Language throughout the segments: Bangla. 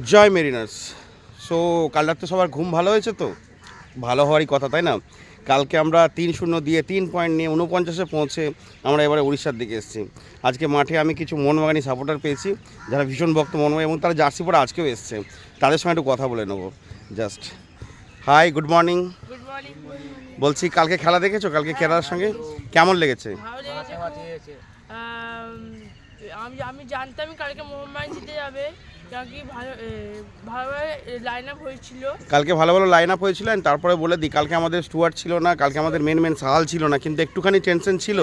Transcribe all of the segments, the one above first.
জয় মেরিনার্স। সো কাল রাত্রে সবার ঘুম ভালো হয়েছে তো? ভালো হওয়ারই কথা, তাই না? কালকে আমরা 3-0 দিয়ে 3 পয়েন্ট নিয়ে 49-এ পৌঁছে আমরা এবারে উড়িষ্যার দিকে এসেছি। আজকে মাঠে আমি কিছু মোহনবাগানি সাপোর্টার পেয়েছি যারা ভীষণ ভক্ত মোহনবাগান এবং তারা জার্সি পরে আজকেও এসছে। তাদের সঙ্গে একটু কথা বলে নেবো। Just hi, good morning. Good morning. বলছি, কালকে খেলা দেখেছো? কালকে কেরালার সঙ্গে কেমন লেগেছে? ভালো লেগেছে। আমি জানতামই কালকে মোহনবাগান জিতে যাবে, কারণ কি ভালোভাবে লাইন আপ হয়েছিল। কালকে ভালো ভালো লাইন আপ হয়েছিল। তারপরে বলে দিই, কালকে আমাদের স্টুয়ার্ট ছিল না, কালকে আমাদের মেন সাহাল ছিল না, কিন্তু একটুখানি টেনশন ছিল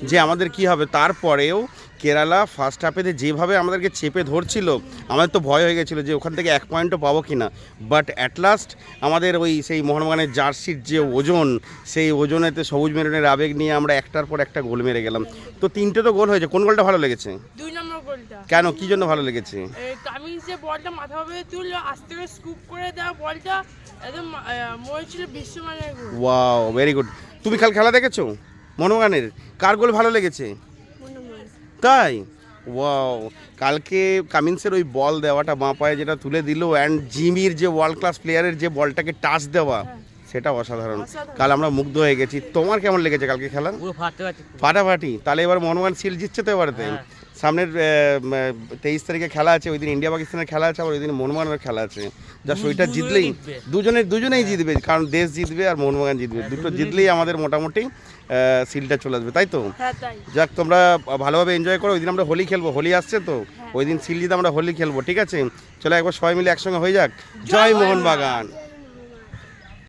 যে আমাদের কি হবে। তারপরেও কেরালা ফার্স্ট হাফে যেভাবে আমাদেরকে চেপে ধরছিল, আমাদের তো ভয় হয়ে গেছিলো যে ওখান থেকে 1 পয়েন্টও পাবো কি না। বাট অ্যাট লাস্ট আমাদের সেই মোহনবাগানের জার্সির যে ওজন, সেই ওজনেতে সবুজ মেরুনের আবেগ নিয়ে আমরা একটার পর একটা গোল মেরে গেলাম। তো 3টে তো গোল হয়েছে। কোন গোলটা ভালো লেগেছে? 2 নম্বর গোলটা। কেন, কি জন্য ভালো লেগেছে? কামিজ যে বলটা মাথা ভাবে তুললো, আস্তে করে স্কুপ করে দেওয়া বলটা একদম মনে ছিল বিশ্বমানের গোল। Wow, very good. তুমি কাল খেলা দেখেছো মোহনবাগানের? কার গোল ভালো লেগেছে? তাই? ওয়াও, কালকে কামিন্সের ওই বল দেওয়াটা বাঁ পায়ে যেটা তুলে দিল, অ্যান্ড জিমির যে ওয়ার্ল্ড ক্লাস প্লেয়ারের যে বলটাকে টাচ দেওয়া, সেটা অসাধারণ। কাল আমরা মুগ্ধ হয়ে গেছি। তোমার কেমন লেগেছে কালকে খেলা? ফাটাফাটি। তাহলে এবার মোহনবাগান সিল জিতছে তো এবারেতে। সামনের 23 তারিখে খেলা আছে, ওই দিন ইন্ডিয়া পাকিস্তানের খেলা আছে, আবার ওই দিন মোহনবাগানের খেলা আছে। যা ওইটা জিতলেই দুজনেই জিতবে, কারণ দেশ জিতবে আর মোহনবাগান জিতবে। দুটো জিতলেই আমাদের মোটামুটি সিলটা চলে আসবে, তাই তো? যাক, তোমরা ভালোভাবে এনজয় করো। ওই দিন আমরা হোলি খেলবো, হোলি আসছে তো, ওই দিন সিল জিতে আমরা হোলি খেলবো, ঠিক আছে? চলো একবার সবাই মিলে একসঙ্গে হয়ে যাক। জয় মোহনবাগান।